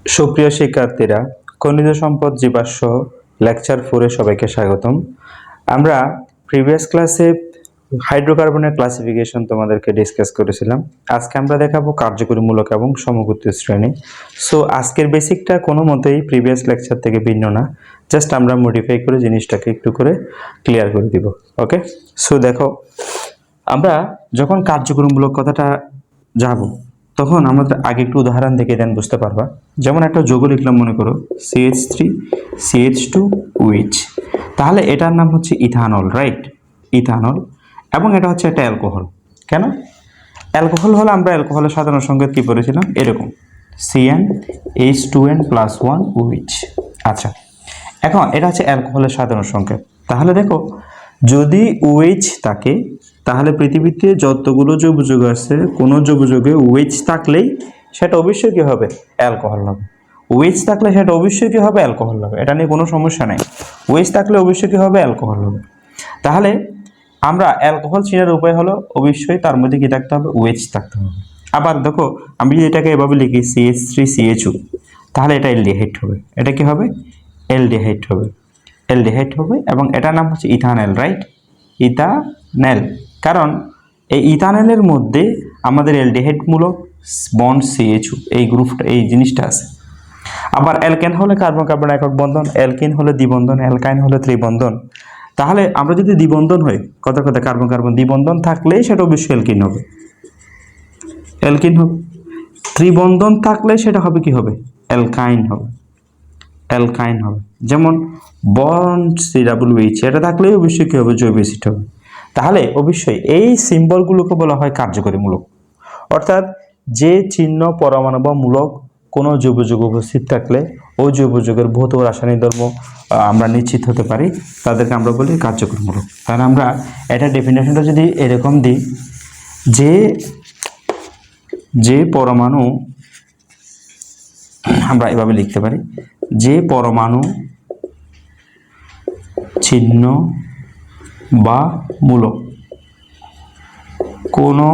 সুপ্রিয় শিক্ষার্থীরা, খনিজ সম্পদ জীবাশ্ম লেকচার 4-এ সবাইকে স্বাগতম। আমরা প্রিভিয়াস ক্লাসে হাইড্রোকার্বনের ক্লাসিফিকেশন তোমাদেরকে ডিসকাস করেছিলাম। আজকে আমরা দেখাবো কার্যকরীমূলক এবং সমগোত্রীয় শ্রেণী। সো আজকের বেসিকটা কোনো মতেই প্রিভিয়াস লেকচার থেকে ভিন্ন না, জাস্ট আমরা মডিফাই করে জিনিসটাকে একটু করে ক্লিয়ার করে দিব। ওকে, সো দেখো, আমরা যখন কার্যকরীমূলক কথাটা যাব তখন আমাদের আগে একটু উদাহরণ দেখে দেন, বুঝতে পারবা। যেমন একটা যৌগ লিখলাম, মনে করো CH3 CH2 OH, তাহলে এটার নাম হচ্ছে ইথানল, রাইট? ইথানল। এবং এটা হচ্ছে একটা অ্যালকোহল। কেন অ্যালকোহল হলো? আমরা অ্যালকোহলের সাধারণ সংকেত কি পড়েছিলাম? এরকম CnH2n+1 OH। আচ্ছা, এখন এটা হচ্ছে অ্যালকোহলের সাধারণ সংকেত। তাহলে দেখো, যদি OH থাকে তাহলে পৃথিবীতে যতগুলো যৌগযৌগ আছে, কোনো যৌগযৌগে OH থাকলেই সেটা অবশ্যই কি হবে? অ্যালকোহল হবে। OH থাকলে সেটা অবশ্যই কি হবে? অ্যালকোহল হবে। এটা নিয়ে কোনো সমস্যা নেই। OH থাকলে অবশ্যই কি হবে? অ্যালকোহল হবে। তাহলে আমরা অ্যালকোহল চেনার উপায় হলো অবশ্যই তার মধ্যে কি থাকতে হবে? OH থাকতে হবে। আবার দেখো, আমি যদি এটাকে এভাবে লিখি CH3CH2, তাহলে এটা অ্যালডিহাইড হবে। এটা কি হবে? অ্যালডিহাইড হবে। অ্যালডিহাইড হবে এবং এটার নাম হচ্ছে ইথানল, রাইট? ইথানল। কারণ এই ইথানলের মধ্যে আমাদের অ্যালডিহাইড মূলক বন্ড CH2, এই গ্রুপটা, এই জিনিসটা আছে। আবার অ্যালকেন হলে কার্বন কার্বন একক বন্ধন, অ্যালকিন হলে দ্বিবন্ধন, অ্যালকাইন হলে ত্রিবন্ধন। তাহলে আমরা যদি দ্বিবন্ধন হই, কথা কার্বন কার্বন দ্বিবন্ধন থাকলেই সেটা অবশ্যই অ্যালকিন হবে। অ্যালকিন হবে। ত্রিবন্ধন থাকলে সেটা হবে কি হবে? অ্যালকাইন হবে। অ্যালকাইন হবে। যেমন বন্ড COOH, এটা থাকলেই অবশ্যই কি হবে? জৈব অ্যাসিড হবে। তাহলে অবশ্যই এই সিম্বলগুলোকে বলা হয় কার্যকরীমূলক। অর্থাৎ যে চিহ্ন পরমাণু বা মূলক কোনো জৈবযৌগ উপস্থিত থাকলে ওই জৈবযৌগের ভৌত রাসায়নিক ধর্ম আমরা নিশ্চিত হতে পারি, তাদেরকে আমরা বলি কার্যকরীমূলক। তাহলে আমরা এটা ডেফিনেশনটা যদি এরকম দিই, যে পরমাণু, আমরা এভাবে লিখতে পারি, যে পরমাণু চিহ্ন বা মূলক কোনো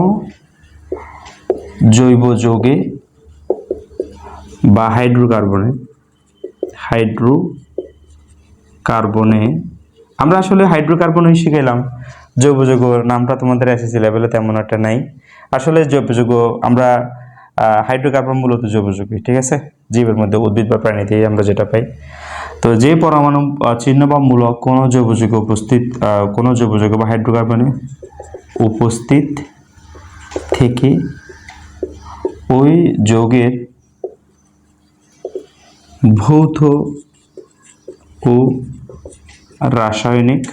জৈব যৌগে বা হাইড্রোকার্বনে, আমরা আসলে হাইড্রোকার্বনই শিখেলাম, জৈব যৌগ নামটা তোমাদের এসএসসি লেভেলে তেমন একটা নাই। আসলে জৈব যৌগ আমরা হাইড্রোকার্বন মূলত জৈব যৌগ, ঠিক আছে? জীবের মধ্যে, উদ্ভিদ বা প্রাণীতে আমরা যেটা পাই। তো যে পরমাণু চিহ্ন বা মূলক কোনো জৈব যৌগ উপস্থিত, কোনো জৈব যৌগ বা হাইড্রোকার্বনে উপস্থিত থেকে ওই যৌগের ভৌত ও রাসায়নিক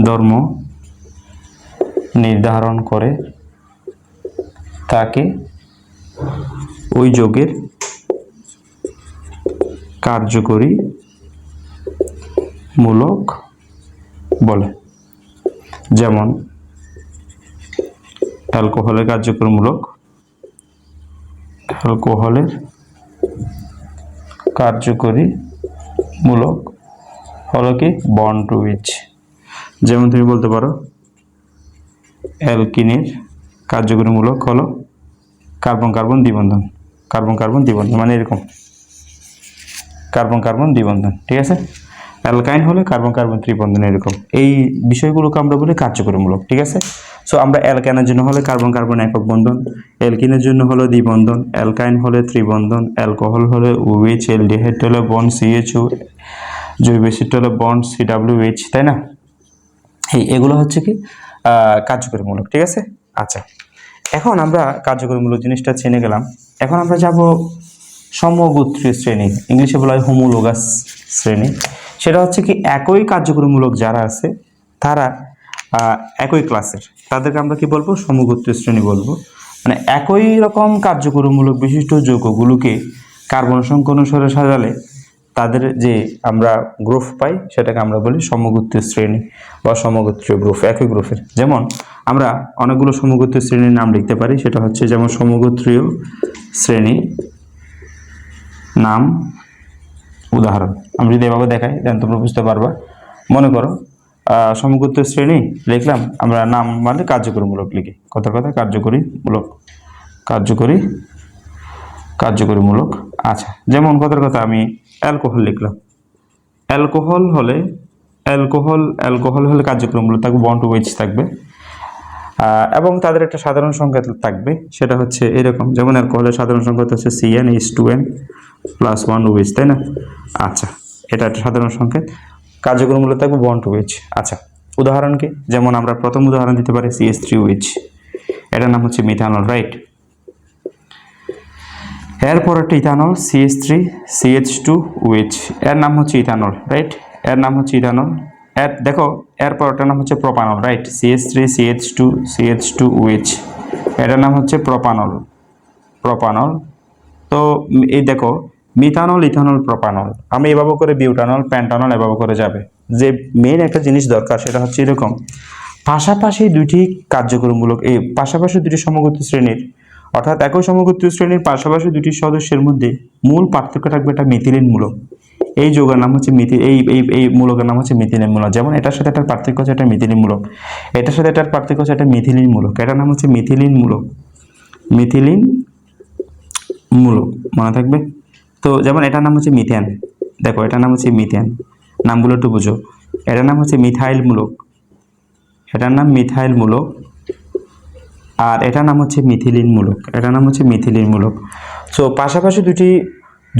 ধর্ম নির্ধারণ করে তাকে ওই যৌগের কার্যকরী মূলক বলে। যেমন অ্যালকোহলের কার্যকরী মূলক, অ্যালকোহলের কার্যকরী মূলক হলো কি? Bond OH। যেমন তুমি বলতে পারো অ্যালকিনের কার্যকরী মূলক হলো কার্বন কার্বন দ্বিবন্ধন, কার্বন কার্বন দ্বিবন্ধন, মানে এরকম কার্বন কার্বন দ্বিবন্ধন, ঠিক আছে? অ্যালকাইন হলে কার্বন কার্বন ত্রিবন্ধন, এরকম। এই বিষয়গুলোকে আমরা বলি কার্যকরীমূলক, ঠিক আছে? সো আমরা অ্যালকাইনের জন্য হলে কার্বন কার্বন একক বন্ধন, অ্যালকিনের জন্য হলো দ্বিবন্ধন, অ্যালকাইন হলে ত্রিবন্ধন, অ্যালকোহল হলে OH, অ্যালডিহাইড হলে বন্ড CHO, জৈব অ্যাসিড হলে বন্ড COOH, তাই না? এগুলো হচ্ছে কি কার্যকরীমূলক, ঠিক আছে? আচ্ছা, এখন আমরা কার্যকরীমূলক জিনিসটা চিনে গেলাম। এখন আমরা যাব সমগোত্রীয় শ্রেণী, ইংলিশে বলা হয় হোমোলোগাস শ্রেণী। সেটা হচ্ছে কি, একই কার্যকরীমূলক যারা আছে তারা একই ক্লাসের, তাদেরকে আমরা কি বলবো? সমগোত্রীয় শ্রেণী বলবো। মানে একই রকম কার্যকরীমূলক বিশিষ্ট যৌগগুলোকে কার্বন সংখ্যা অনুসারে সাজালে তাদের যে আমরা গ্রুপ পাই সেটাকে আমরা বলি সমগোত্রীয় শ্রেণী বা সমগোত্রীয় গ্রুপ, একই গ্রুপের। যেমন আমরা অনেকগুলো সমগোত্রীয় শ্রেণীর নাম লিখতে পারি, সেটা হচ্ছে যেমন সমগোত্রীয় শ্রেণী নাম, উদাহরণ আমি যদি এভাবে দেখাই দেন তোমরা বুঝতে পারবা। মনে করো সমগোত্রীয় শ্রেণী লিখলাম, আমরা নাম মানে কার্যকরীমূলক লিখি, কথা কার্যকরীমূলক, কার্যকরী কার্যকরীমূলক। আচ্ছা, যেমন কথার কথা আমি অ্যালকোহল লিখলাম। অ্যালকোহল হলে অ্যালকোহল হলে কার্যকরীমূলক থাকবে, বন্ড টু ওএইচ থাকবে। এবং তাদের একটা সাধারণ সংখ্যা থাকবে, সেটা হচ্ছে এরকম, যেমন অ্যালকোহলের সাধারণ সংখ্যা হচ্ছে CnH2n প্লাস 1 OH, তাই না? আচ্ছা, এটা একটা সাধারণ সংখ্যা, কার্যকরীমূলক থাকবে বন্ড টু OH। আচ্ছা, উদাহরণ কি? যেমন আমরা প্রথম উদাহরণ দিতে পারি CH3OH, এটার নাম হচ্ছে মিথানল, রাইট? এরপর একটা ইথানল CH3CH2OH, এর নাম হচ্ছে ইথানল, রাইট? এর নাম হচ্ছে ইথানল। দেখো, এরপর একটা নাম হচ্ছে প্রোপানল, রাইট? CH3CH2CH2OH, এটার নাম হচ্ছে প্রোপানল। তো এই দেখো, মিথানল, ইথানল, প্রোপানল, আমি এভাবে করে বিউটানল, প্যান্টানল এভাবে করে যাবে। যে মেইন একটা জিনিস দরকার সেটা হচ্ছে এরকম, পাশাপাশি দুইটি কার্যকরীমূলক, এই পাশাপাশি দুটি সমগোত্রী শ্রেণীর, অর্থাৎ একই সমগোত্রী শ্রেণীর পাশাপাশি দুটি সদস্যের মধ্যে মূল পার্থক্য থাকবে একটা মিথিলিন মূলক। এই যৌগের নাম হচ্ছে এই মূলকের নাম হচ্ছে মিথিলিন মূলক। যেমন এটার সাথে একটা পার্থক্য হচ্ছে একটা মিথিলিন মূলক, এটার সাথে এটার পার্থক্য হচ্ছে একটা মিথিলিন মূলক, এটার নাম হচ্ছে মিথিলিন মূলক, মনে থাকবে তো। যেমন এটার নাম হচ্ছে মিথেন, দেখো এটার নাম হচ্ছে মিথেন, নামগুলো একটু বুঝো। এটার নাম হচ্ছে মিথাইল মূলক, এটার নাম মিথাইল মূলক, আর এটার নাম হচ্ছে মিথিলিন মূলক, সো পাশাপাশি দুটি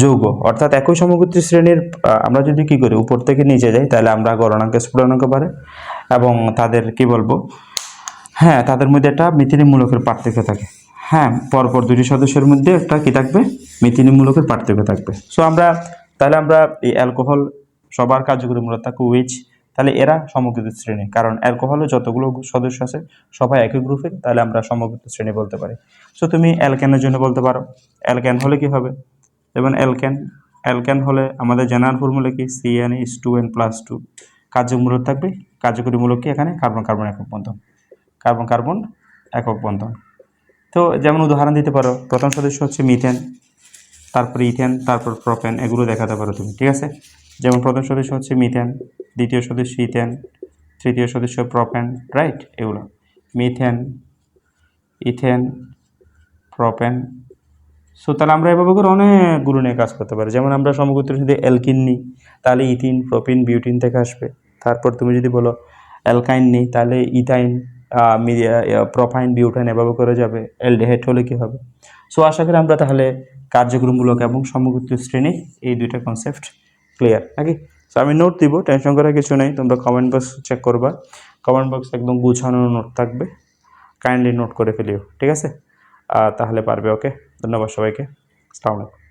যৌগ, অর্থাৎ একই সমগোত্রী শ্রেণীর, আমরা যদি কি করি উপর থেকে নিচে যাই, তাহলে আমরা গলনাঙ্ক স্ফুটনাঙ্ক পারে, এবং তাদের কি বলবো, হ্যাঁ, তাদের মধ্যে একটা মিথিলিন মূলকের পার্থক্য থাকে। হ্যাঁ, পরপর দুটি সদস্যের মধ্যে একটা কি থাকবে, মিথিলিন মূলকের পার্থক্য থাকবে। সো তাহলে আমরা এই অ্যালকোহল সবার কার্যকরী মূলক থাকে OH, তাহলে এরা সমগোত্রী শ্রেণী, কারণ অ্যালকোহলে যতগুলো সদস্য আছে সবাই একই গ্রুপের, তাহলে আমরা সমগোত্রী শ্রেণী বলতে পারি। সো তুমি অ্যালকেনের জন্য বলতে পারো, অ্যালকেন হলে কি হবে, যেমন অ্যালকেন হলে আমাদের জেনারেল ফর্মুলা কি, CnH2n প্লাস 2, কার্যমূলক থাকবে, কার্যকরী মূলক কি এখানে কার্বন কার্বন একক বন্ধন, কার্বন কার্বন একক বন্ধন। তো যেমন উদাহরণ দিতে পারো, প্রথম সদস্য হচ্ছে মিথেন, তারপর ইথেন, তারপর প্রোপেন, এগুলো দেখাতে পারো তুমি, ঠিক আছে? যেমন প্রথম সদস্য হচ্ছে মিথেন, দ্বিতীয় সদস্য ইথেন, তৃতীয় সদস্য প্রোপেন, রাইট? এগুলো মিথেন, ইথেন, প্রোপেন। সো তাহলে আমরা এভাবে করে অনেকগুলো নিয়ে কাজ করতে পারি। যেমন আমরা সমগোত্রী যদি অ্যালকিন নিই, তাহলে ইথিন, প্রোপিন, বিউটিন থেকে আসবে। তারপর তুমি যদি বলো অ্যালকাইন নিই, তাহলে ইথাইন, প্রোপাইন, বিউটাইন এভাবে করে যাবে। অ্যালডিহাইড হলে কি হবে? সো আশা করি আমরা তাহলে কার্যক্রমমূলক এবং সমগোত্রী শ্রেণী, এই দুইটা কনসেপ্ট ক্লিয়ার নাকি? সো আমি নোট দিব, টেনশন করার কিছু নেই, তোমরা কমেন্ট বক্স চেক করবা, কমেন্ট বক্স একদম গুছানো নোট থাকবে, কাইন্ডলি নোট করে ফেলিও, ঠিক আছে? তাহলে পারবে। ওকে, ধন্যবাদ সবাইকে, আসসালামু আলাইকুম।